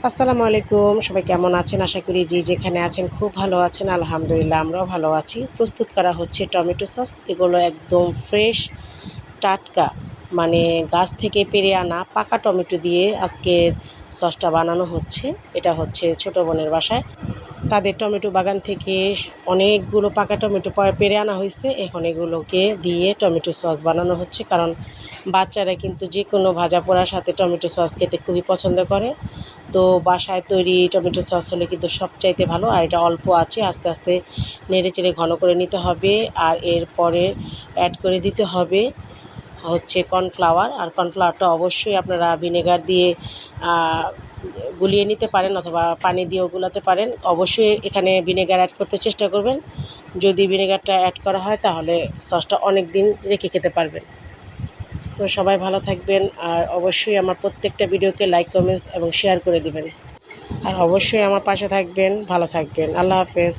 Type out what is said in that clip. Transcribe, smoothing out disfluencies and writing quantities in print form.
আসসালামু আলাইকুম, সবাই কেমন আছেন? আশা করি যে যেখানে আছেন খুব ভালো আছেন। আলহামদুলিল্লাহ আমরাও ভালো আছি। প্রস্তুত করা হচ্ছে টমেটো সস। এগুলো একদম ফ্রেশ, টাটকা, মানে গাছ থেকে পেড়ে আনা পাকা টমেটো দিয়ে আজকের সসটা বানানো হচ্ছে। এটা হচ্ছে ছোটো বোনের বাসায়। তাদের টমেটো বাগান থেকে অনেকগুলো পাকা টমেটো পেড়ে আনা হয়েছে। এখন এগুলোকে দিয়ে টমেটো সস বানানো হচ্ছে, কারণ বাচ্চারা কিন্তু যে কোনো ভাজা পোড়ার সাথে টমেটো সস খেতে খুবই পছন্দ করে। তো বাসায় তৈরি টমেটো সস হলে কিন্তু সবচাইতে ভালো। আর এটা অল্প আছে, আস্তে আস্তে নেড়ে চেড়ে ঘন করে নিতে হবে। আর এরপরে অ্যাড করে দিতে হবে হচ্ছে কর্নফ্লাওয়ার। আর কর্নফ্লাওয়ারটা অবশ্যই আপনারা ভিনেগার দিয়ে গুলিয়ে নিতে পারেন, অথবা পানি দিয়েও গুলাতে পারেন। অবশ্যই এখানে ভিনেগার অ্যাড করতে চেষ্টা করবেন। যদি ভিনেগারটা অ্যাড করা হয় তাহলে সসটা অনেক দিন রেখে খেতে পারবেন। তো সবাই ভালো থাকবেন, আর অবশ্যই আমার প্রত্যেকটা ভিডিওকে লাইক, কমেন্টস এবং শেয়ার করে দিবেন। আর অবশ্যই আমার পাশে থাকবেন। ভালো থাকবেন। আল্লাহ হাফেজ।